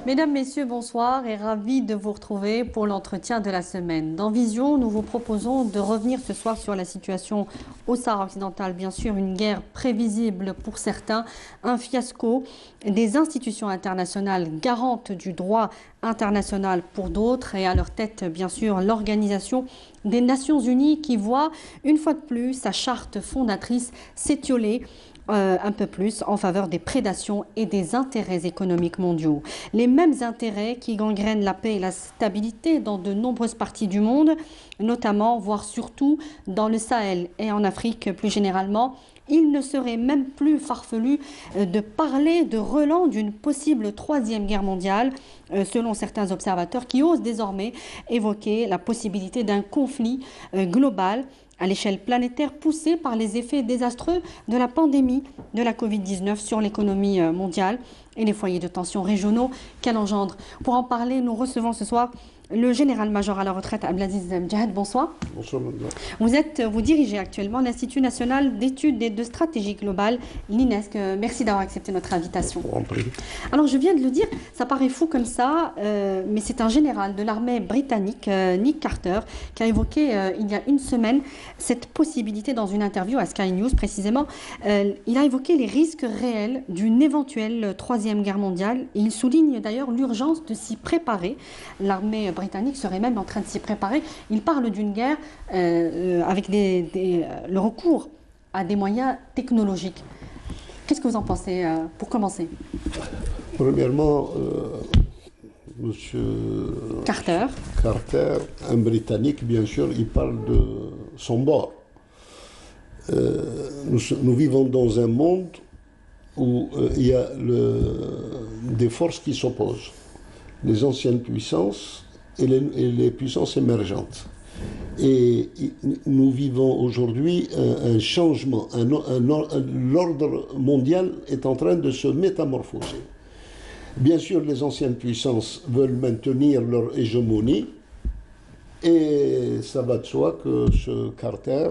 Mesdames, Messieurs, bonsoir et ravi de vous retrouver pour l'entretien de la semaine. Dans Vision, nous vous proposons de revenir ce soir sur la situation au Sahara occidental. Bien sûr, une guerre prévisible pour certains, un fiasco des institutions internationales garantes du droit international pour d'autres et à leur tête, bien sûr, l'Organisation des Nations Unies qui voit une fois de plus sa charte fondatrice s'étioler un peu plus en faveur des prédations et des intérêts économiques mondiaux. Les mêmes intérêts qui gangrènent la paix et la stabilité dans de nombreuses parties du monde, notamment, voire surtout dans le Sahel et en Afrique plus généralement. Il ne serait même plus farfelu de parler de relance d'une possible troisième guerre mondiale, selon certains observateurs qui osent désormais évoquer la possibilité d'un conflit global à l'échelle planétaire poussé par les effets désastreux de la pandémie de la Covid-19 sur l'économie mondiale et les foyers de tension régionaux qu'elle engendre. Pour en parler, nous recevons ce soir le général-major à la retraite Abdelaziz Mjahid. Bonsoir. Bonsoir, madame. Vous dirigez actuellement l'Institut national d'études et de stratégie globale, l'INESC. Merci d'avoir accepté notre invitation. Alors, je viens de le dire, ça paraît fou comme ça, mais c'est un général de l'armée britannique, Nick Carter, qui a évoqué il y a une semaine cette possibilité dans une interview à Sky News précisément. Il a évoqué les risques réels d'une éventuelle troisième guerre mondiale et il souligne d'ailleurs l'urgence de s'y préparer. L'armée britannique serait même en train de s'y préparer. Il parle d'une guerre avec le recours à des moyens technologiques. Qu'est-ce que vous en pensez pour commencer? Premièrement, Monsieur Carter, un Britannique, bien sûr, il parle de son bord. Nous vivons dans un monde où il y a des forces qui s'opposent. Les anciennes puissances et les puissances émergentes. Et nous vivons aujourd'hui un changement, l'ordre mondial est en train de se métamorphoser. Bien sûr, les anciennes puissances veulent maintenir leur hégémonie, et ça va de soi que ce Carter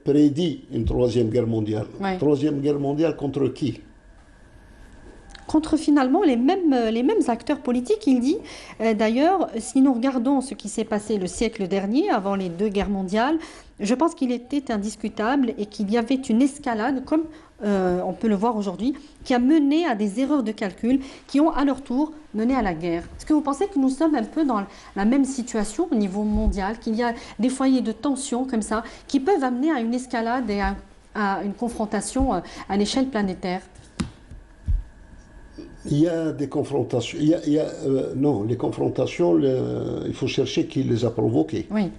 prédit une troisième guerre mondiale. Ouais. Troisième guerre mondiale contre qui? Contre finalement les mêmes acteurs politiques. Il dit d'ailleurs, si nous regardons ce qui s'est passé le siècle dernier, avant les deux guerres mondiales, je pense qu'il était indiscutable et qu'il y avait une escalade, comme on peut le voir aujourd'hui, qui a mené à des erreurs de calcul qui ont à leur tour mené à la guerre. Est-ce que vous pensez que nous sommes un peu dans la même situation au niveau mondial, qu'il y a des foyers de tension comme ça, qui peuvent amener à une escalade et à une confrontation à l'échelle planétaire? Il y a des confrontations. Non, les confrontations, il faut chercher qui les a provoquées. Oui.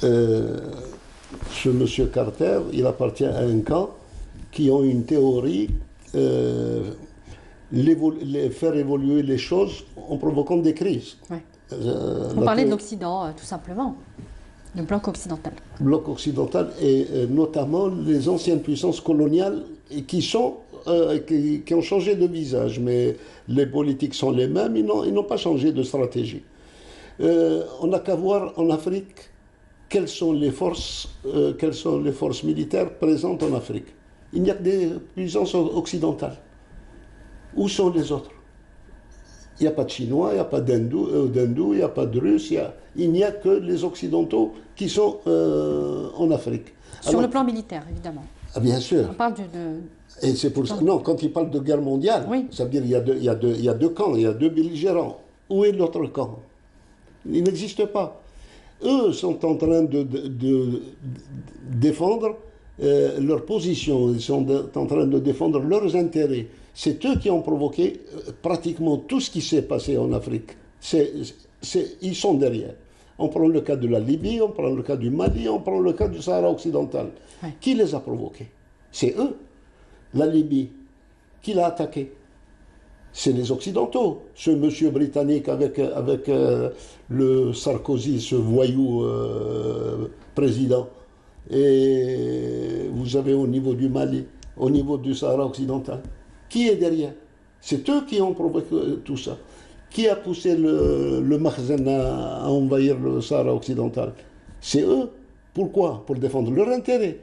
Ce monsieur Carter, il appartient à un camp qui ont une théorie, faire évoluer les choses en provoquant des crises. Oui. On parlait de l'Occident, tout simplement. Le bloc occidental. Bloc occidental et notamment les anciennes puissances coloniales qui ont changé de visage, mais les politiques sont les mêmes, ils n'ont pas changé de stratégie. On n'a qu'à voir en Afrique quelles sont les forces militaires présentes en Afrique. Il n'y a que des puissances occidentales. Où sont les autres? Il n'y a pas de Chinois, il n'y a pas d'Hindous, il n'y a pas de Russes, il n'y a que les Occidentaux qui sont en Afrique. Sur le plan militaire, évidemment. Ah, bien sûr. On parle Et c'est pour ça. Non, quand il parle de guerre mondiale, oui. Ça veut dire qu'il y a deux camps, il y a deux belligérants. Où est l'autre camp? Il n'existe pas. Eux sont en train de défendre leur position, ils sont en train de défendre leurs intérêts. C'est eux qui ont provoqué pratiquement tout ce qui s'est passé en Afrique. Ils sont derrière. On prend le cas de la Libye, on prend le cas du Mali, on prend le cas du Sahara occidental. Oui. Qui les a provoqués? C'est eux. La Libye, qui l'a attaqué? C'est les Occidentaux. Ce monsieur britannique avec le Sarkozy, ce voyou président. Et vous avez au niveau du Mali, au niveau du Sahara occidental. Qui est derrière? C'est eux qui ont provoqué tout ça. Qui a poussé le Makhzen à envahir le Sahara occidental? C'est eux. Pourquoi? Pour défendre leur intérêt.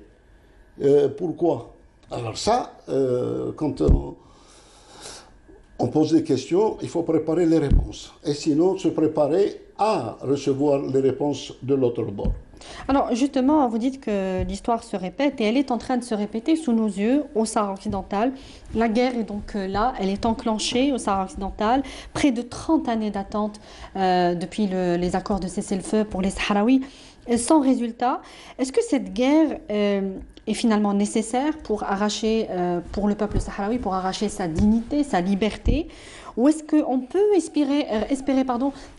Pourquoi? Alors ça, quand On pose des questions, il faut préparer les réponses. Et sinon, se préparer à recevoir les réponses de l'autre bord. Alors justement, vous dites que l'histoire se répète et elle est en train de se répéter sous nos yeux au Sahara occidental. La guerre est donc là, elle est enclenchée au Sahara occidental. Près de 30 années d'attente depuis les accords de cessez-le-feu pour les Sahraouis, sans résultat. Est-ce que cette guerre est finalement nécessaire pour arracher, pour le peuple sahraoui, pour arracher sa dignité, sa liberté? Ou est-ce qu'on peut espérer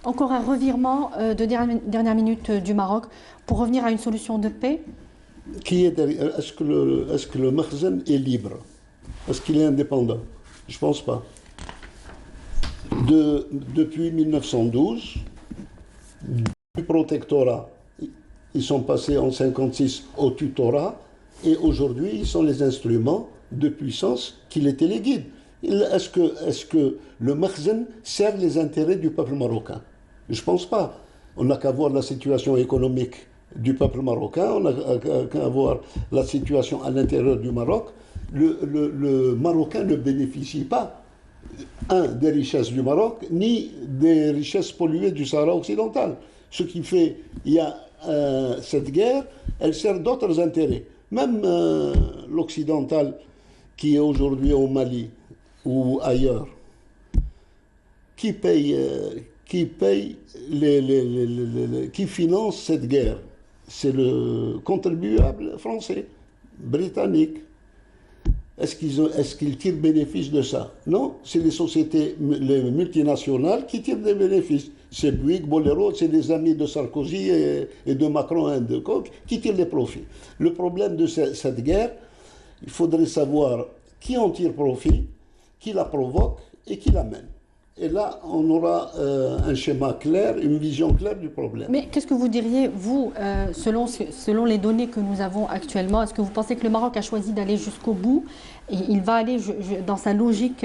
encore un revirement de dernière minute du Maroc pour revenir à une solution de paix? Qui est derrière? Est-ce que le Makhzen est libre? Est-ce qu'il est indépendant? Je ne pense pas. Depuis 1912, du protectorat, ils sont passés en 1956 au tutorat, et aujourd'hui, ils sont les instruments de puissance qui les téléguident. Est-ce que le Makhzen sert les intérêts du peuple marocain? Je ne pense pas. On n'a qu'à voir la situation économique du peuple marocain, on n'a qu'à voir la situation à l'intérieur du Maroc. Le Marocain ne bénéficie pas, des richesses du Maroc, ni des richesses polluées du Sahara occidental. Ce qui fait, il y a cette guerre, elle sert d'autres intérêts. Même l'occidental qui est aujourd'hui au Mali ou ailleurs, qui finance cette guerre? C'est le contribuable français, britannique. Est-ce qu'ils tirent bénéfice de ça? Non, c'est les sociétés, les multinationales qui tirent des bénéfices. C'est Bouygues, Bolero, c'est les amis de Sarkozy et de Macron et de Koch qui tirent les profits. Le problème de cette guerre, il faudrait savoir qui en tire profit, qui la provoque et qui la mène. Et là, on aura un schéma clair, une vision claire du problème. Mais qu'est-ce que vous diriez, vous, selon les données que nous avons actuellement, est-ce que vous pensez que le Maroc a choisi d'aller jusqu'au bout et il va aller dans sa logique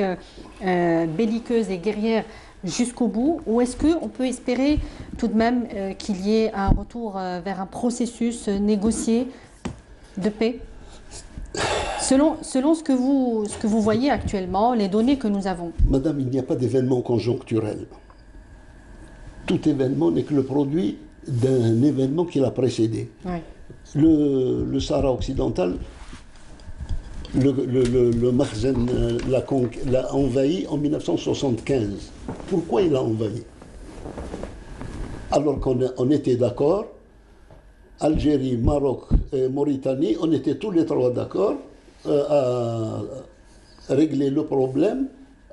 belliqueuse et guerrière jusqu'au bout, ou est-ce qu'on peut espérer tout de même qu'il y ait un retour vers un processus négocié de paix? Selon ce que vous voyez actuellement, les données que nous avons. Madame, il n'y a pas d'événement conjoncturel. Tout événement n'est que le produit d'un événement qui l'a précédé. Oui. Le Sahara occidental, le Makhzen l'a envahi en 1975. Pourquoi il l'a envahi? Alors qu'on était d'accord, Algérie, Maroc et Mauritanie, on était tous les trois d'accord à régler le problème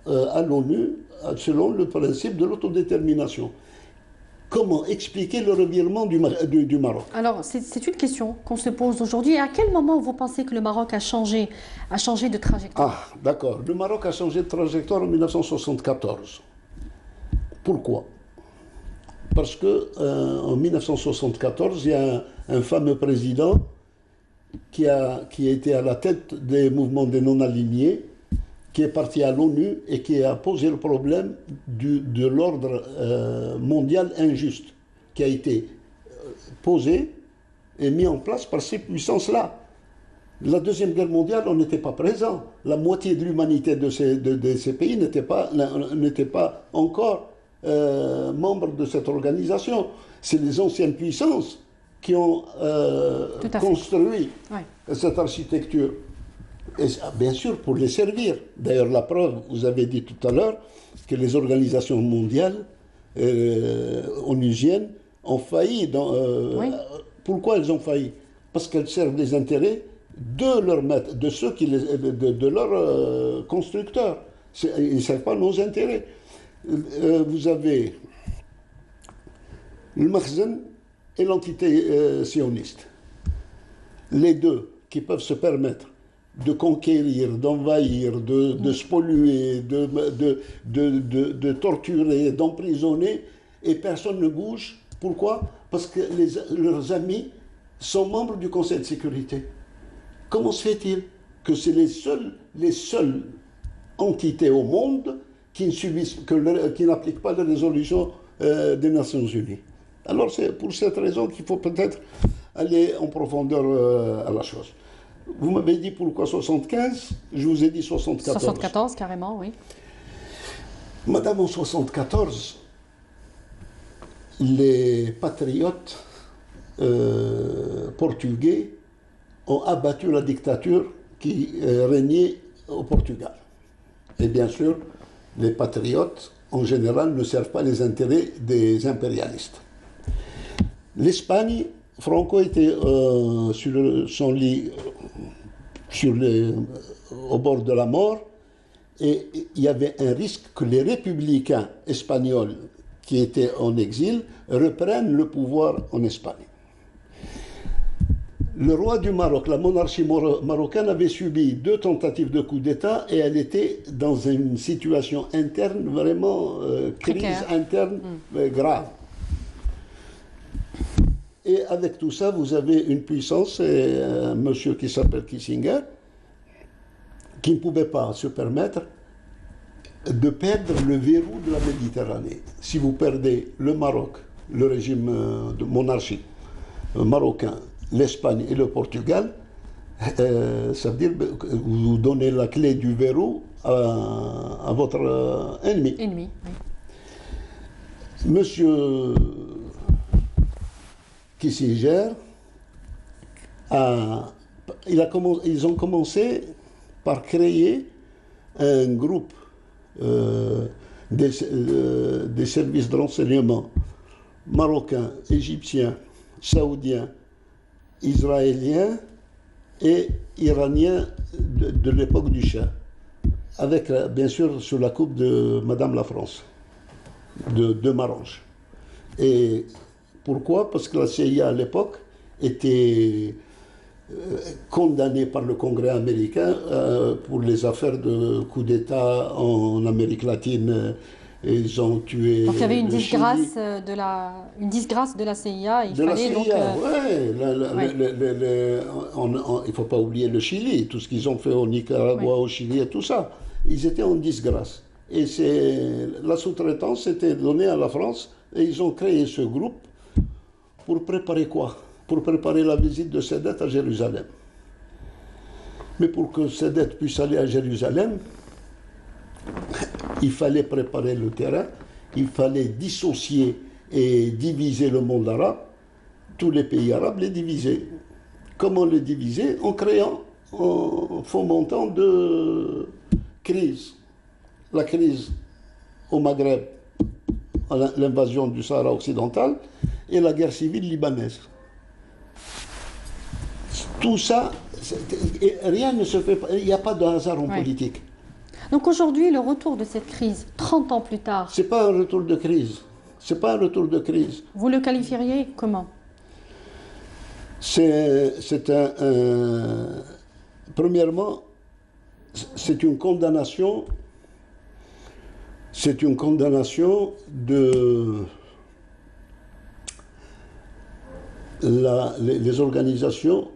à l'ONU selon le principe de l'autodétermination. Comment expliquer le revirement du Maroc? Alors, c'est une question qu'on se pose aujourd'hui. Et à quel moment vous pensez que le Maroc a changé de trajectoire? Ah, d'accord. Le Maroc a changé de trajectoire en 1974. Pourquoi? Parce qu'en 1974, il y a un fameux président qui a été à la tête des mouvements des non-alignés, qui est parti à l'ONU et qui a posé le problème de l'ordre mondial injuste, qui a été posé et mis en place par ces puissances-là. La Deuxième Guerre mondiale, on n'était pas présent. La moitié de l'humanité de ces pays n'était pas encore membres de cette organisation. C'est les anciennes puissances qui ont construit cette architecture. Et bien sûr, pour les servir. D'ailleurs, la preuve, vous avez dit tout à l'heure, que les organisations mondiales onusiennes ont failli. Pourquoi elles ont failli? Parce qu'elles servent les intérêts de leurs maîtres, de ceux de leurs constructeurs. Ils ne servent pas nos intérêts. Vous avez le Makhzen et l'entité sioniste. Les deux qui peuvent se permettre de conquérir, d'envahir, de spolier, de torturer, d'emprisonner, et personne ne bouge. Pourquoi? Parce que leurs amis sont membres du Conseil de sécurité. Comment se fait-il que c'est les seules entités au monde qui n'appliquent pas les résolutions des Nations Unies? Alors c'est pour cette raison qu'il faut peut-être aller en profondeur à la chose. Vous m'avez dit pourquoi 75? Je vous ai dit 74. 74, carrément, oui. Madame, en 1974, les patriotes portugais ont abattu la dictature qui régnait au Portugal. Et bien sûr, les patriotes, en général, ne servent pas les intérêts des impérialistes. L'Espagne, Franco était sur son lit au bord de la mort, et il y avait un risque que les républicains espagnols qui étaient en exil reprennent le pouvoir en Espagne. Le roi du Maroc, la monarchie marocaine, avait subi 2 tentatives de coup d'État et elle était dans une situation interne, vraiment crise interne grave. Et avec tout ça, vous avez une puissance, et un monsieur qui s'appelle Kissinger, qui ne pouvait pas se permettre de perdre le verrou de la Méditerranée. Si vous perdez le Maroc, le régime de monarchie marocain, l'Espagne et le Portugal, ça veut dire que vous donnez la clé du verrou à votre ennemi. Oui. Monsieur Kissinger, ils ont commencé par créer un groupe des services de renseignement marocains, égyptiens, saoudiens, israéliens et iraniens de l'époque du Shah, avec bien sûr sous la coupe de Madame la France, de Marange. Et pourquoi? Parce que la CIA à l'époque était condamnée par le Congrès américain pour les affaires de coup d'État en Amérique latine. Ils ont tué. Donc il y avait une disgrâce de la CIA. Il fallait donc. Il ne faut pas oublier le Chili, tout ce qu'ils ont fait au Nicaragua, au Chili et tout ça. Ils étaient en disgrâce. Et la sous-traitance était donnée à la France et ils ont créé ce groupe pour préparer quoi? Pour préparer la visite de Sadat à Jérusalem. Mais pour que Sadat puisse aller à Jérusalem, il fallait préparer le terrain, il fallait dissocier et diviser le monde arabe, tous les pays arabes les diviser. Comment les diviser? En fomentant de crises. La crise au Maghreb, l'invasion du Sahara occidental, et la guerre civile libanaise. Tout ça, rien ne se fait pas, il n'y a pas de hasard en politique. Donc aujourd'hui, le retour de cette crise, 30 ans plus tard... Ce n'est pas un retour de crise. C'est pas un retour de crise. Vous le qualifieriez comment? Premièrement, c'est une condamnation. C'est une condamnation les organisations,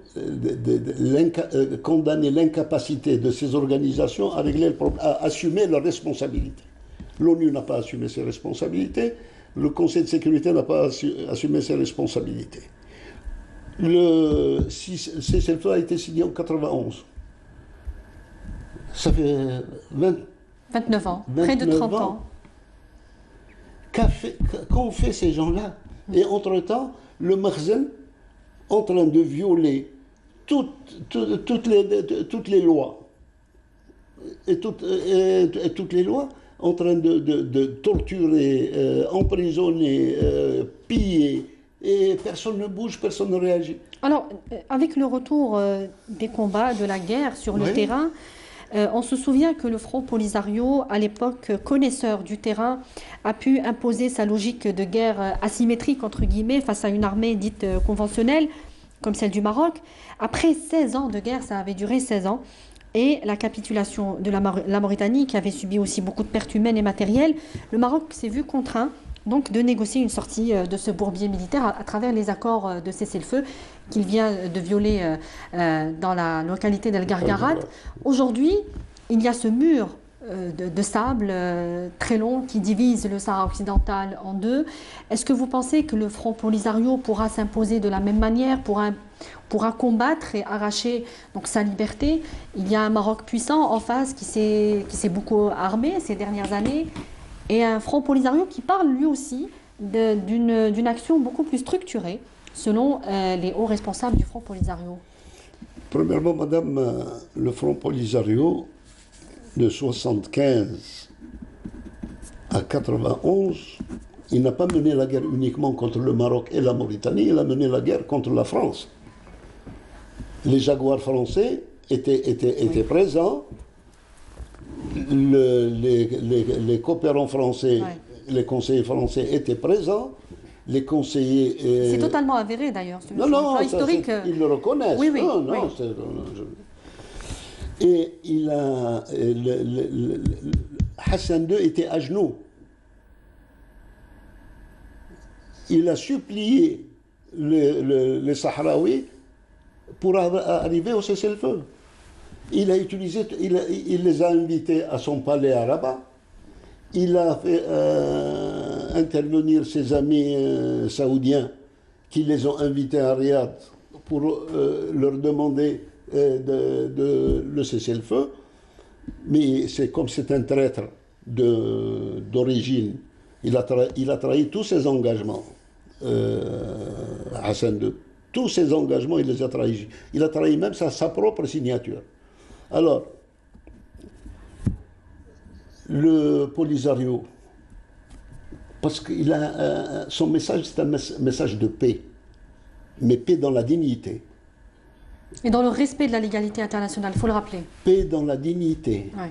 condamner l'incapacité de ces organisations à régler le problème, à assumer leurs responsabilités. L'ONU n'a pas assumé ses responsabilités, le Conseil de sécurité n'a pas assumé ses responsabilités. Le cessez-le-feu a été signé en 91. Ça fait 29 ans, près de 30 ans. Qu'ont fait ces gens-là? Et entre-temps, le Makhzen, en train de violer toutes les lois, et toutes les lois, en train de torturer, emprisonner, piller, et personne ne bouge, personne ne réagit. Alors, avec le retour des combats, de la guerre sur le terrain, on se souvient que le Front Polisario, à l'époque connaisseur du terrain, a pu imposer sa logique de guerre asymétrique, entre guillemets, face à une armée dite conventionnelle, comme celle du Maroc. Après 16 ans de guerre, ça avait duré 16 ans, et la capitulation de la Mauritanie, qui avait subi aussi beaucoup de pertes humaines et matérielles, le Maroc s'est vu contraint donc de négocier une sortie de ce bourbier militaire à travers les accords de cessez-le-feu qu'il vient de violer dans la localité d'El Gargarat. Aujourd'hui, il y a ce mur de sable très long qui divise le Sahara occidental en deux. Est-ce que vous pensez que le Front Polisario pourra s'imposer de la même manière, pourra combattre et arracher donc sa liberté? Il y a un Maroc puissant en face qui s'est beaucoup armé ces dernières années. et un front Polisario qui parle lui aussi d'une action beaucoup plus structurée, selon les hauts responsables du front Polisario. Premièrement, madame, le front Polisario de 75 à 91, il n'a pas mené la guerre uniquement contre le Maroc et la Mauritanie, il a mené la guerre contre la France. Les jaguars français étaient présents, les coopérants français, les conseillers français étaient présents, les conseillers... C'est totalement avéré d'ailleurs. Non, historique. Ils le reconnaissent. Oui, oui. Et il a... Hassan II était à genoux. Il a supplié les Sahraouis pour arriver au cessez-le-feu. Il les a invités à son palais à Rabat. Il a fait intervenir ses amis saoudiens qui les ont invités à Riyad pour leur demander le cessez-le-feu. Mais comme c'est un traître d'origine, il a trahi tous ses engagements, Hassan II. Tous ses engagements, il les a trahis. Il a trahi même sa propre signature. Alors, le Polisario, parce que son message, c'est un message de paix, mais paix dans la dignité. Et dans le respect de la légalité internationale, il faut le rappeler. Paix dans la dignité. Ouais.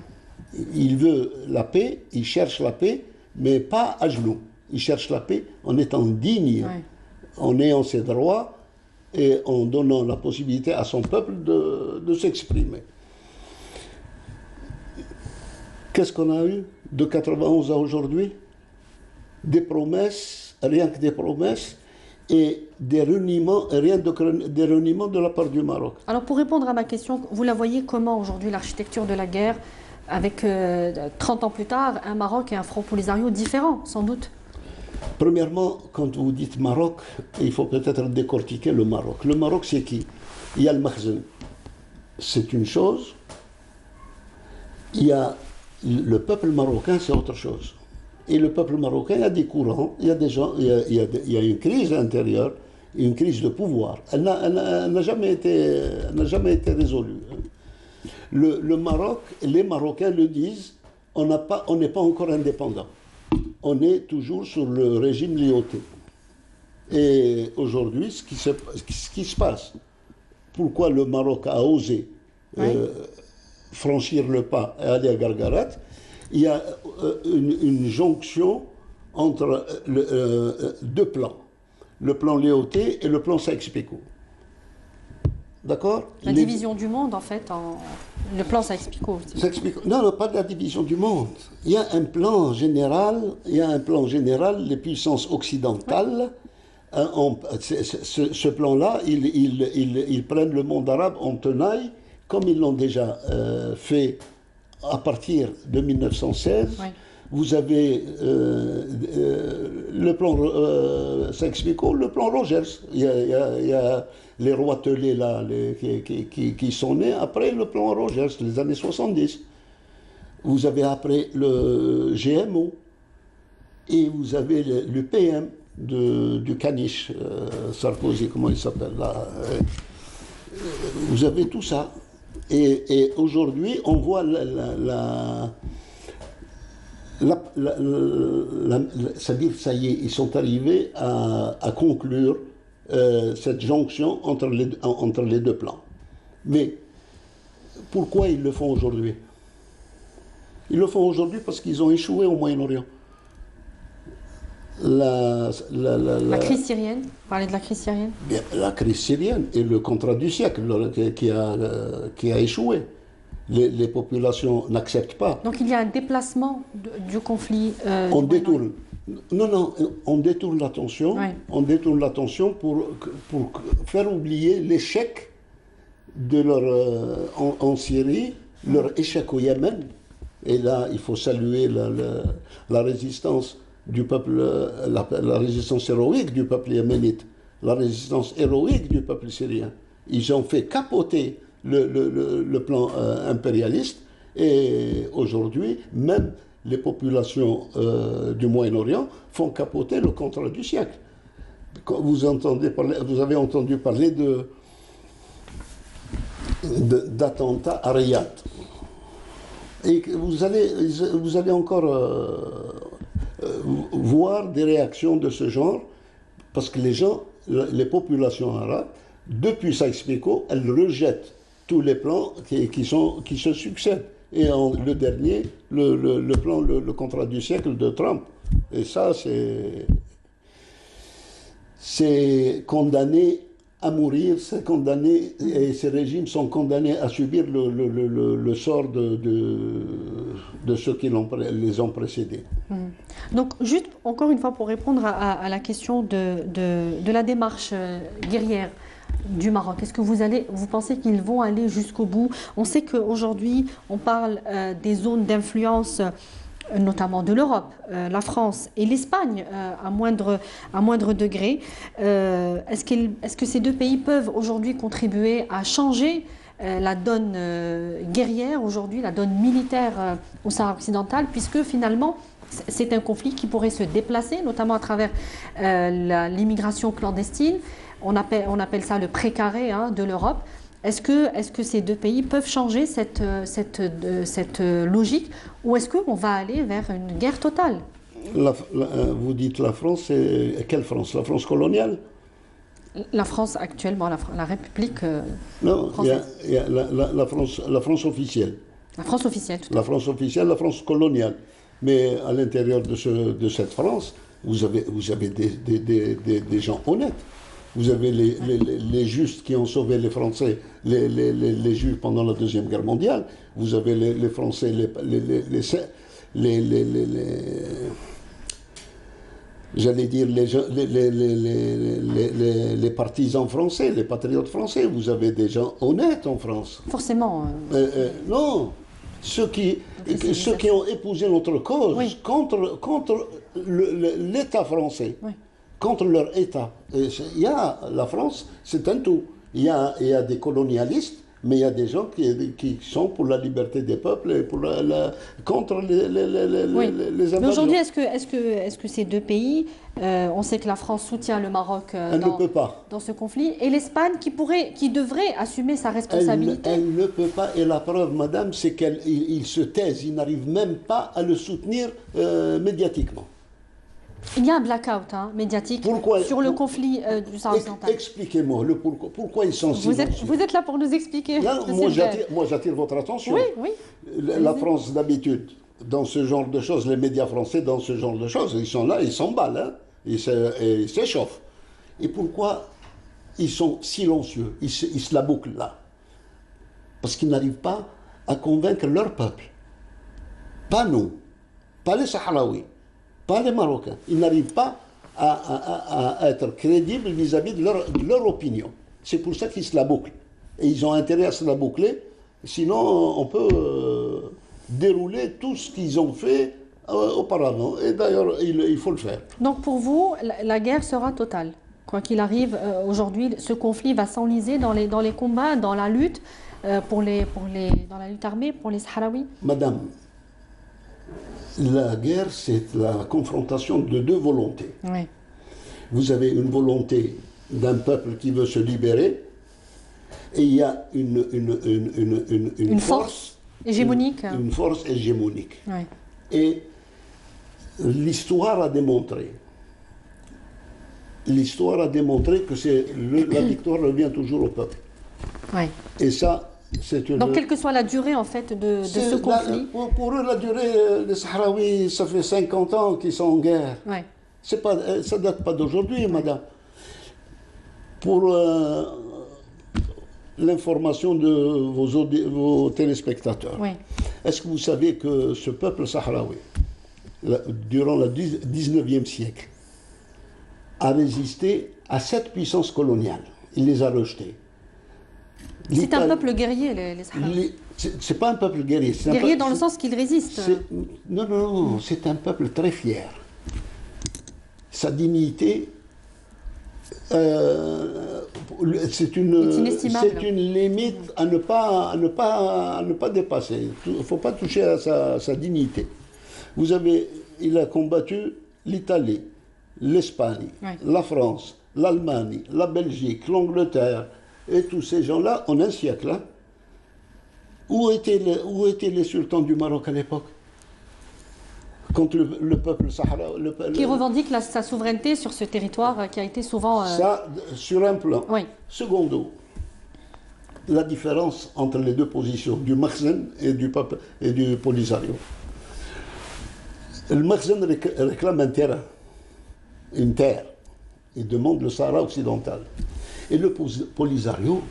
Il veut la paix, il cherche la paix, mais pas à genoux. Il cherche la paix en étant digne, en ayant ses droits et en donnant la possibilité à son peuple de s'exprimer. Qu'est-ce qu'on a eu de 91 à aujourd'hui? Des promesses, rien que des promesses, et des reniements, des reniements de la part du Maroc. Alors pour répondre à ma question, vous la voyez comment aujourd'hui l'architecture de la guerre, avec 30 ans plus tard, un Maroc et un front Polisario différents, sans doute? Premièrement, quand vous dites Maroc, il faut peut-être décortiquer le Maroc. Le Maroc, c'est qui? Il y a le Makhzen, c'est une chose. Il y a le peuple marocain, c'est autre chose. Et le peuple marocain, il y a des courants, il y a des gens, il y a une crise intérieure, une crise de pouvoir. Elle n'a jamais été résolue. Le Maroc, les Marocains le disent, on n'est pas encore indépendant. On est toujours sur le régime liauté. Et aujourd'hui, ce qui se passe, pourquoi le Maroc a osé franchir le pas et aller à Gargarat, il y a une jonction entre deux plans, le plan Léoté et le plan Sykes-Picot. D'accord? La division du monde, en fait, le plan Sykes-Picot. Non, pas de la division du monde. Il y a un plan général, les puissances occidentales. Ce plan-là, ils prennent le monde arabe en tenaille, comme ils l'ont déjà fait à partir de 1916. Oui. Vous avez le plan Sykes-Picot, le plan Rogers. Il y a les rois telés là, qui sont nés après le plan Rogers, les années 70. Vous avez après le GMO. Et vous avez le PM du caniche, Sarkozy, comment il s'appelle là. Vous avez tout ça. Et aujourd'hui, on voit c'est-à-dire, ça y est, ils sont arrivés à conclure cette jonction entre les deux plans. Mais pourquoi ils le font aujourd'hui? Ils le font aujourd'hui parce qu'ils ont échoué au Moyen-Orient. La crise syrienne, vous parlez de la crise syrienne? Bien, la crise syrienne et le contrat du siècle qui a échoué. Les populations n'acceptent pas. Donc il y a un déplacement du conflit. On détourne. Non, on détourne l'attention. Oui. On détourne l'attention pour faire oublier l'échec de en Syrie, leur échec au Yémen. Et là, il faut saluer la résistance du peuple, la résistance héroïque du peuple yéménite, la résistance héroïque du peuple syrien. Ils ont fait capoter le plan impérialiste Et aujourd'hui, même les populations du Moyen-Orient font capoter le contrat du siècle. Quand vous avez entendu parler d'attentats à Riyad. Et vous allez encore voir des réactions de ce genre, parce que les populations arabes, depuis Sykes-Picot, elles rejettent tous les plans qui se succèdent. Et le dernier, le plan, le contrat du siècle de Trump. Et ça, c'est condamné à mourir, c'est condamné, et ces régimes sont condamnés à subir le sort de ceux qui les ont précédés. Donc, juste encore une fois pour répondre à la question de la démarche guerrière du Maroc, est-ce que vous pensez qu'ils vont aller jusqu'au bout? On sait qu'aujourd'hui, on parle des zones d'influence, notamment de l'Europe, la France et l'Espagne à moindre degré. Est-ce que ces deux pays peuvent aujourd'hui contribuer à changer la donne guerrière aujourd'hui, la donne militaire au Sahara occidental, puisque finalement c'est un conflit qui pourrait se déplacer, notamment à travers l'immigration clandestine. On appelle ça le précaré de l'Europe. Est-ce que ces deux pays peuvent changer cette logique, ou est-ce qu'on va aller vers une guerre totale? Vous dites la France, quelle France? La France coloniale? La France actuellement, la République non, française. Il y a la France officielle. La France officielle, tout à fait. La France officielle, la France coloniale. Mais à l'intérieur de cette France, vous avez des gens honnêtes. Vous avez les Justes qui ont sauvé les Français, les Juifs pendant la Deuxième Guerre mondiale. Vous avez les Français, j'allais dire les partisans français, les patriotes français. Vous avez des gens honnêtes en France. Forcément. Non, ceux qui ont épousé notre cause, oui, contre l'État français. Oui. Contre leur État. Il y a la France, c'est un tout. Il y a des colonialistes, mais il y a des gens qui sont pour la liberté des peuples et contre les invasions. Mais aujourd'hui, est-ce que ces deux pays, on sait que la France soutient le Maroc dans ce conflit, et l'Espagne qui devrait assumer sa responsabilité? Elle ne peut pas, et la preuve, madame, c'est qu'ils se taisent, ils n'arrivent même pas à le soutenir médiatiquement. Il y a un blackout médiatique sur le conflit du Sahara occidental. Expliquez-moi pourquoi ils sont silencieux. Vous êtes là pour nous expliquer. Là, moi, j'attire votre attention. Oui. La France, d'habitude, dans ce genre de choses, les médias français, dans ce genre de choses, ils sont là, ils s'emballent, ils s'échauffent. Et pourquoi ils sont silencieux, ils se la bouclent là? Parce qu'ils n'arrivent pas à convaincre leur peuple. Pas nous, pas les Sahraouis, pas les Marocains. Ils n'arrivent pas à être crédibles vis-à-vis de leur opinion. C'est pour ça qu'ils se la bouclent. Et ils ont intérêt à se la boucler, sinon on peut dérouler tout ce qu'ils ont fait auparavant. Et d'ailleurs, il faut le faire. Donc pour vous, la guerre sera totale. Quoi qu'il arrive, aujourd'hui, ce conflit va s'enliser dans les combats, dans la lutte, dans la lutte armée pour les Sahraouis. Madame, la guerre, c'est la confrontation de deux volontés. Oui. Vous avez une volonté d'un peuple qui veut se libérer, et il y a une force hégémonique. Une force hégémonique. Oui. Et l'histoire a démontré que la victoire revient toujours au peuple. Oui. Et ça, donc, quelle que soit la durée, en fait, de ce conflit. Pour eux, la durée, les Sahraouis, ça fait 50 ans qu'ils sont en guerre. Ouais. Ça ne date pas d'aujourd'hui, madame. Pour l'information de vos téléspectateurs, oui. Est-ce que vous savez que ce peuple sahraoui, durant le 19e siècle, a résisté à 7 puissances coloniales? Il les a rejetées. C'est un peuple guerrier, les Sahraouis. C'est pas un peuple guerrier. Guerrier dans le sens qu'il résiste. Non, c'est un peuple très fier. Sa dignité, C'est inestimable. c'est une limite à ne pas dépasser. Il ne faut pas toucher à sa dignité. Il a combattu l'Italie, l'Espagne, Ouais. la France, l'Allemagne, la Belgique, l'Angleterre, et tous ces gens-là en un siècle. Hein. Où étaient les sultans du Maroc à l'époque? Contre le peuple sahara. Qui revendique sa souveraineté sur ce territoire qui a été souvent... Ça, sur un plan. Oui. Secondo, la différence entre les deux positions, du Makhzen et du Polisario. Le Makhzen réclame un terrain, une terre. Il demande le Sahara occidental. Et le Polisario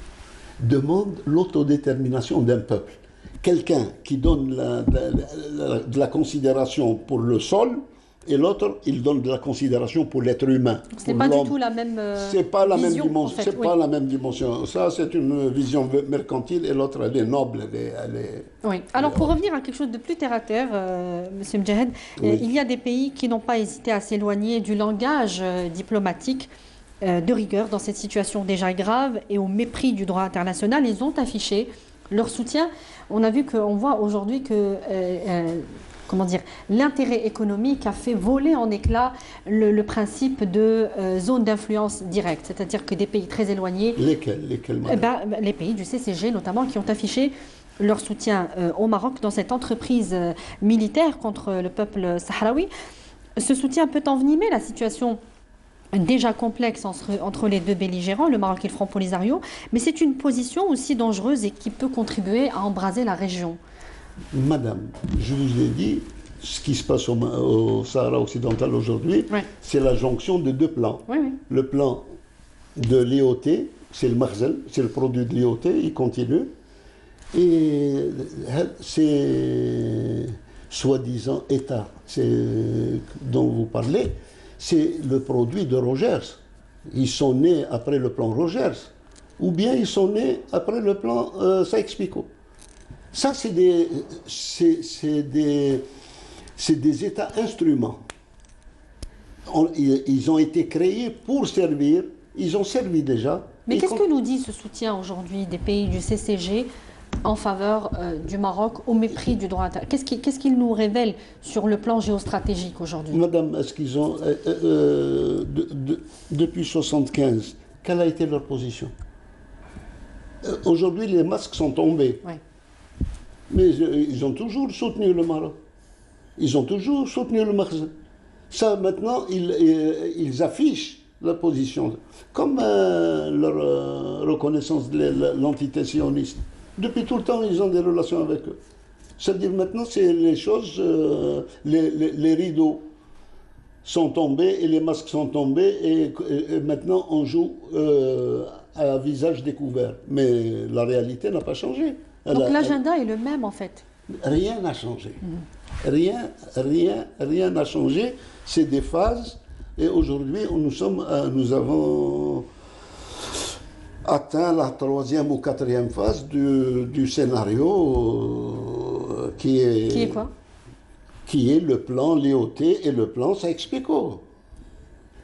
demande l'autodétermination d'un peuple. Quelqu'un qui donne de la considération pour le sol, et l'autre, il donne de la considération pour l'être humain. Ce n'est pas du tout la même c'est pas la vision, même dimension. en fait, C'est oui. pas la même dimension. Ça, c'est une vision mercantile, et l'autre, elle est noble. Oui. Alors, pour revenir à quelque chose de plus terre-à-terre, Monsieur Mdjahed, Oui. il y a des pays qui n'ont pas hésité à s'éloigner du langage diplomatique de rigueur dans cette situation déjà grave et au mépris du droit international. Ils ont affiché leur soutien. On voit aujourd'hui que comment dire, l'intérêt économique a fait voler en éclats le principe de zone d'influence directe, c'est-à-dire que des pays très éloignés, Lesquels les pays du CCG notamment, qui ont affiché leur soutien au Maroc dans cette entreprise militaire contre le peuple sahraoui. Ce soutien peut envenimer la situation déjà complexe entre les deux belligérants, le Maroc et le Front Polisario, mais c'est une position aussi dangereuse et qui peut contribuer à embraser la région. Madame, je vous ai dit, ce qui se passe au Sahara occidental aujourd'hui, Ouais. c'est la jonction de deux plans. Oui, oui. Le plan de l'IOT, c'est le Makhzen, c'est le produit de l'IOT, il continue. Et c'est soi-disant État dont vous parlez, c'est le produit de Rogers. Ils sont nés après le plan Rogers, ou bien ils sont nés après le plan Sykes-Picot. Ça, c'est des États instruments. Ils ont été créés pour servir, ils ont servi déjà. Mais qu'est-ce que nous dit ce soutien aujourd'hui des pays du CCG en faveur du Maroc au mépris du droit international? Qu'est-ce qu'il nous révèle sur le plan géostratégique aujourd'hui? Madame, est-ce qu'ils ont, depuis 1975, quelle a été leur position? Aujourd'hui, les masques sont tombés. Ouais. Mais ils ont toujours soutenu le Maroc. Ils ont toujours soutenu le Makhzen. Ça, maintenant, ils affichent la position. Comme leur reconnaissance de l'entité sioniste. Depuis tout le temps, ils ont des relations avec eux. C'est-à-dire maintenant, c'est les choses, les rideaux sont tombés et les masques sont tombés et maintenant on joue à visage découvert. Mais la réalité n'a pas changé. Donc l'agenda est le même en fait. Rien n'a changé. Rien n'a changé. C'est des phases. Et aujourd'hui, nous avons atteint la 3e ou 4e phase du scénario qui est quoi? Qui est le plan Léoté et le plan Sykes-Picot.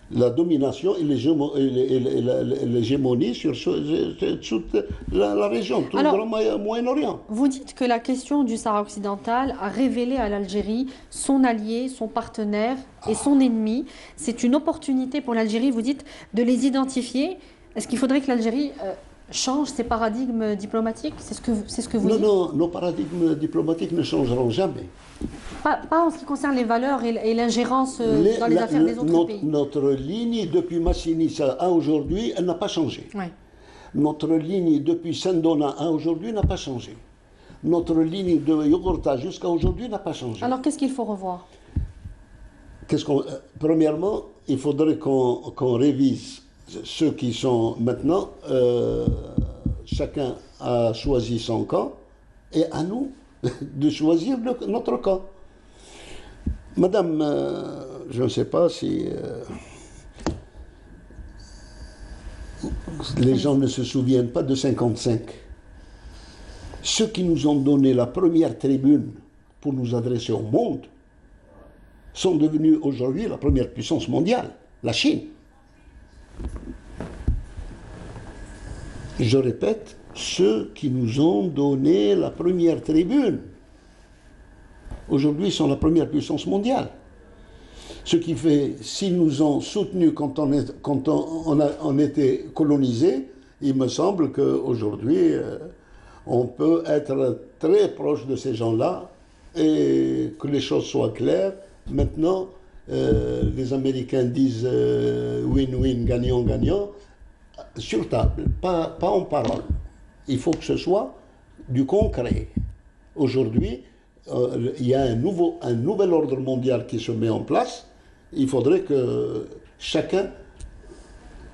La domination et l'hégémonie sur toute la région, tout Alors, le Grand Moyen-Orient. Vous dites que la question du Sahara occidental a révélé à l'Algérie son allié, son partenaire et son ennemi. C'est une opportunité pour l'Algérie, vous dites, de les identifier. Est-ce qu'il faudrait que l'Algérie change ses paradigmes diplomatiques? C'est ce que vous dites? Non, nos paradigmes diplomatiques ne changeront jamais. Pas en ce qui concerne les valeurs et l'ingérence dans les affaires des autres pays. Notre ligne depuis Massinissa à aujourd'hui, elle n'a pas changé. Ouais. Notre ligne depuis Saint-Donat à aujourd'hui n'a pas changé. Notre ligne de Yogurta jusqu'à aujourd'hui n'a pas changé. Alors qu'est-ce qu'il faut revoir? Premièrement, il faudrait qu'on révise ceux qui sont maintenant. Chacun a choisi son camp et à nous de choisir notre camp. Madame, je ne sais pas si les gens ne se souviennent pas de 1955. Ceux qui nous ont donné la première tribune pour nous adresser au monde sont devenus aujourd'hui la première puissance mondiale, la Chine. Je répète, ceux qui nous ont donné la première tribune, aujourd'hui sont la première puissance mondiale. Ce qui fait, s'ils nous ont soutenus quand on était colonisés, il me semble qu'aujourd'hui, on peut être très proche de ces gens-là et que les choses soient claires. Maintenant, les Américains disent win-win, gagnant-gagnant, sur table, pas en parole. Il faut que ce soit du concret. Aujourd'hui, il y a un nouvel ordre mondial qui se met en place. Il faudrait que chacun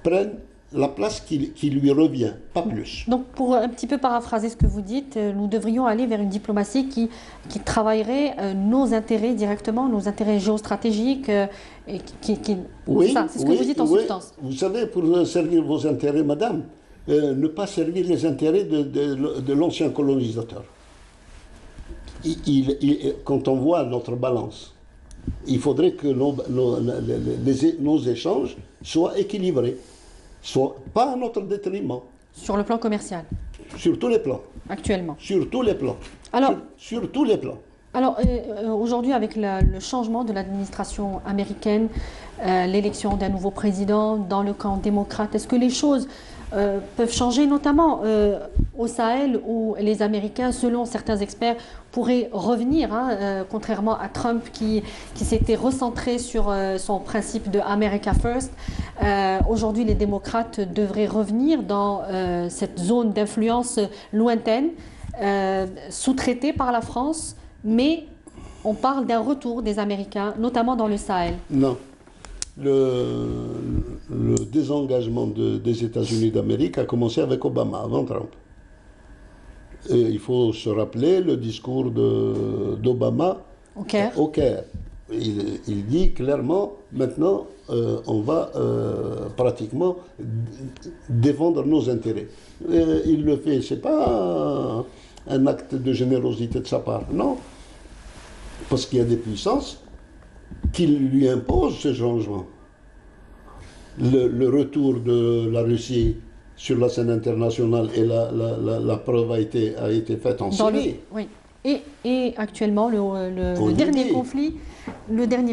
prenne la place qui lui revient, pas plus. Donc, pour un petit peu paraphraser ce que vous dites, nous devrions aller vers une diplomatie qui travaillerait nos intérêts directement, nos intérêts géostratégiques. Oui, c'est ce que vous dites en substance. Vous savez, pour servir vos intérêts, madame, ne pas servir les intérêts de l'ancien colonisateur. Quand on voit notre balance, il faudrait que nos échanges soient équilibrés, pas à notre détriment. Sur le plan commercial. Sur tous les plans. Actuellement. Sur tous les plans. Alors, sur tous les plans. Alors, aujourd'hui, avec le changement de l'administration américaine, l'élection d'un nouveau président dans le camp démocrate, est-ce que les choses peuvent changer, notamment au Sahel, où les Américains, selon certains experts, pourraient revenir, contrairement à Trump qui s'était recentré sur son principe de America First. Aujourd'hui, les démocrates devraient revenir dans cette zone d'influence lointaine, sous-traitée par la France, mais on parle d'un retour des Américains, notamment dans le Sahel. Non. Le désengagement des États-Unis d'Amérique a commencé avec Obama, avant Trump. Et il faut se rappeler le discours d'Obama au Caire. Il dit clairement, maintenant, on va pratiquement défendre nos intérêts. Il le fait, ce n'est pas un acte de générosité de sa part, non. Parce qu'il y a des puissances qui lui imposent ce changement. Le retour de la Russie sur la scène internationale et la preuve a été faite en Syrie. Oui. Et actuellement, le dernier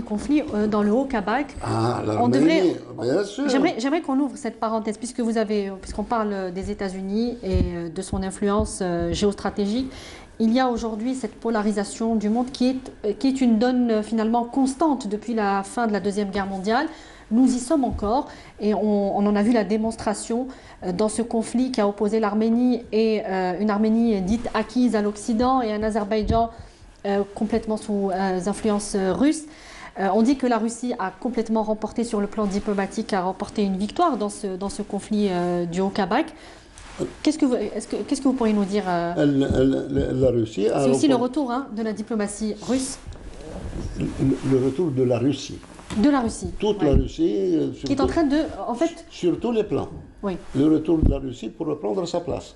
conflit dans le Haut-Karabakh. Ah, l'Arménie, bien sûr. J'aimerais qu'on ouvre cette parenthèse, puisqu'on parle des États-Unis et de son influence géostratégique. Il y a aujourd'hui cette polarisation du monde qui est une donne finalement constante depuis la fin de la Deuxième Guerre mondiale. Nous y sommes encore et on en a vu la démonstration dans ce conflit qui a opposé l'Arménie et une Arménie dite acquise à l'Occident et un Azerbaïdjan complètement sous influence russe. On dit que la Russie a complètement remporté sur le plan diplomatique, a remporté une victoire dans ce conflit du Haut-Karabakh. Qu'est-ce que vous pourriez nous dire la Russie a C'est aussi le retour de la diplomatie russe. Le retour de la Russie. De la Russie. Toute la Russie. Qui est en train de, en fait... Sur tous les plans. Oui. Le retour de la Russie pour reprendre sa place.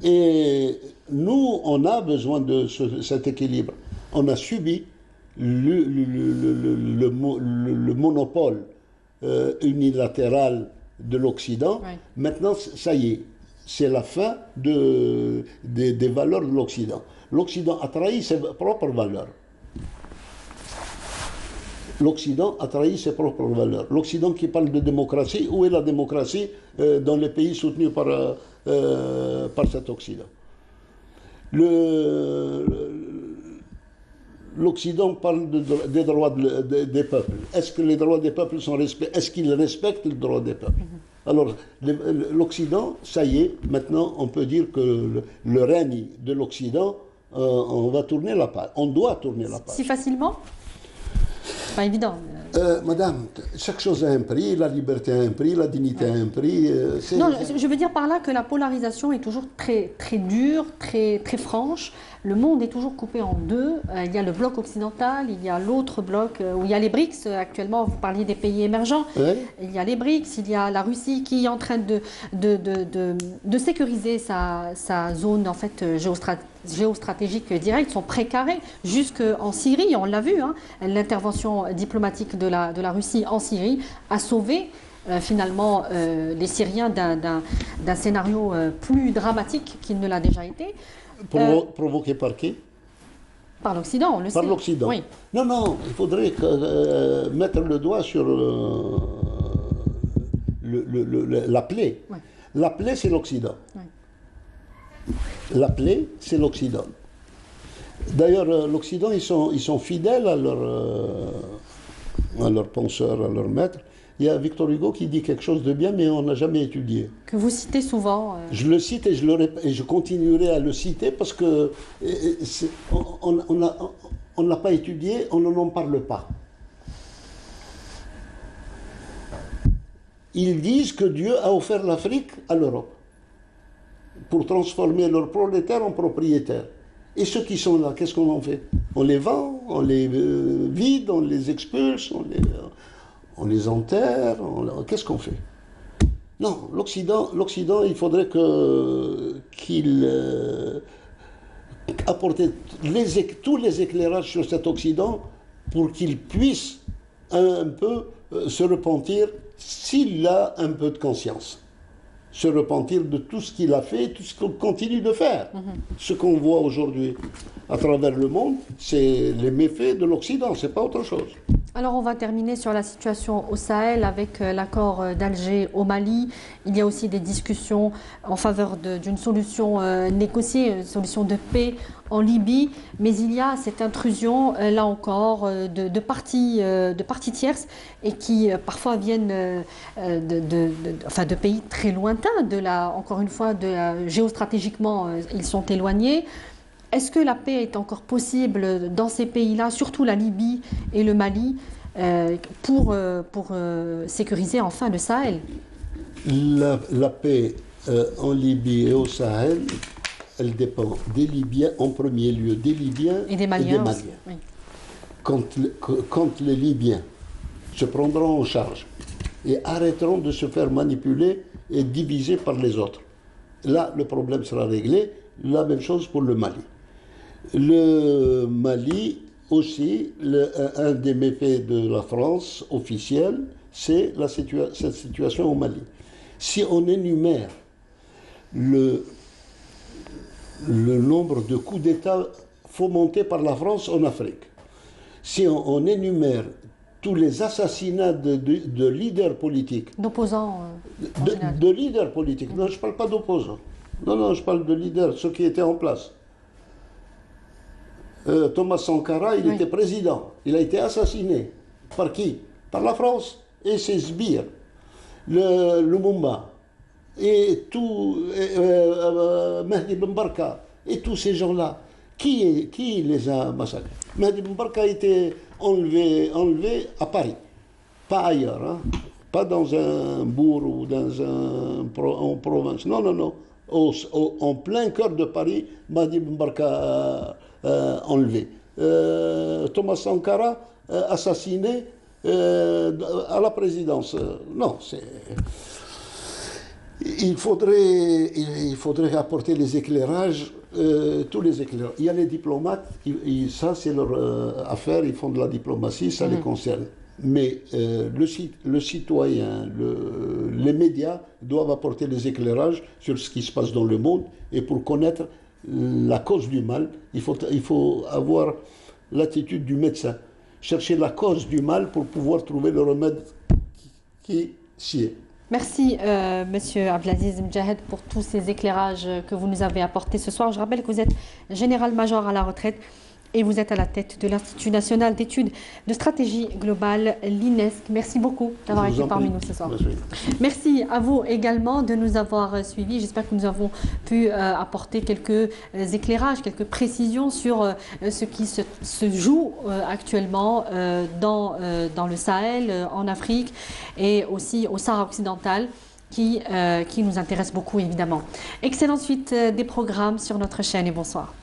Et nous, on a besoin de cet équilibre. On a subi le monopole unilatéral de l'Occident. Oui. Maintenant, ça y est. C'est la fin des valeurs de l'Occident. L'Occident a trahi ses propres valeurs. L'Occident a trahi ses propres valeurs. L'Occident qui parle de démocratie, où est la démocratie dans les pays soutenus par cet Occident? L'Occident parle des droits des peuples. Est-ce que les droits des peuples sont respectés? Est-ce qu'ils respectent les droits des peuples? Alors, l'Occident, ça y est, maintenant, on peut dire que le règne de l'Occident, on va tourner la page. On doit tourner la page. Si facilement? Pas évident. Madame, chaque chose a un prix, la liberté a un prix, la dignité a un prix. Non, je veux dire par là que la polarisation est toujours très, très dure, très, très franche. Le monde est toujours coupé en deux. Il y a le bloc occidental, il y a l'autre bloc où il y a les BRICS. Actuellement, vous parliez des pays émergents. Oui. Il y a les BRICS, il y a la Russie qui est en train de sécuriser sa zone en fait, géostratégique directe sont précarés jusqu'en Syrie, on l'a vu, hein, l'intervention diplomatique de la Russie en Syrie a sauvé finalement les Syriens d'un scénario plus dramatique qu'il ne l'a déjà été. Provoqué par qui? Par l'Occident, on le sait. Par l'Occident. Oui. Non, non, il faudrait mettre le doigt sur la plaie. Ouais. La plaie, c'est l'Occident. Ouais. La plaie, c'est l'Occident. D'ailleurs, l'Occident, ils sont fidèles à leur penseur, à leur maître. Il y a Victor Hugo qui dit quelque chose de bien, mais on n'a jamais étudié. Que vous citez souvent. Je le cite et je continuerai à le citer parce que on n'a pas étudié, on n'en parle pas. Ils disent que Dieu a offert l'Afrique à l'Europe pour transformer leurs prolétaires en propriétaires. Et ceux qui sont là, qu'est-ce qu'on en fait? On les vend, on les vide, on les expulse, on les enterre, qu'est-ce qu'on fait? Non, l'Occident, il faudrait qu'il apporte tous les éclairages sur cet Occident pour qu'il puisse un peu se repentir s'il a un peu de conscience. Se repentir de tout ce qu'il a fait, tout ce qu'il continue de faire. Ce qu'on voit aujourd'hui à travers le monde, c'est les méfaits de l'Occident, c'est pas autre chose. Alors on va terminer sur la situation au Sahel avec l'accord d'Alger au Mali. Il y a aussi des discussions en faveur d'une solution négociée, une solution de paix en Libye. Mais il y a cette intrusion, là encore, de parties tierces et qui parfois viennent de pays très lointains. Encore une fois, géostratégiquement, ils sont éloignés. Est-ce que la paix est encore possible dans ces pays-là, surtout la Libye et le Mali, pour sécuriser enfin le Sahel? La paix en Libye et au Sahel, elle dépend des Libyens en premier lieu, des Libyens et des Maliens. Oui. Quand les Libyens se prendront en charge et arrêteront de se faire manipuler et diviser par les autres, là le problème sera réglé. La même chose pour le Mali. Le Mali aussi, un des méfaits de la France officielle, c'est cette situation au Mali. Si on énumère le nombre de coups d'État fomentés par la France en Afrique, si on énumère tous les assassinats de leaders politiques, d'opposants, de leaders politiques, non, je ne parle pas d'opposants, non, je parle de leaders, ceux qui étaient en place. Thomas Sankara, il était président. Il a été assassiné. Par qui? Par la France et ses sbires. Le Lumumba et tout Mehdi Ben Barka et tous ces gens-là. Qui les a massacrés? Mehdi Ben Barka a été enlevé à Paris, pas ailleurs, hein? Pas dans un bourg ou en province. Non. En plein cœur de Paris, Mehdi Ben Barka enlevé. Thomas Sankara assassiné à la présidence. Non, il faudrait apporter les éclairages, tous les éclairages. Il y a les diplomates, ça c'est leur affaire, ils font de la diplomatie, ça les concerne. Mais le citoyen, les médias doivent apporter les éclairages sur ce qui se passe dans le monde, et pour connaître la cause du mal, il faut avoir l'attitude du médecin, chercher la cause du mal pour pouvoir trouver le remède qui s'y est. Merci, Monsieur Abdelaziz Mjahed, pour tous ces éclairages que vous nous avez apportés ce soir. Je rappelle que vous êtes général-major à la retraite et vous êtes à la tête de l'Institut national d'études de stratégie globale, l'INESC. Merci beaucoup d'avoir été parmi nous ce soir. Merci à vous également de nous avoir suivis. J'espère que nous avons pu apporter quelques éclairages, quelques précisions sur ce qui se joue actuellement dans le Sahel, en Afrique et aussi au Sahara occidental, qui nous intéresse beaucoup évidemment. Excellente suite des programmes sur notre chaîne et bonsoir.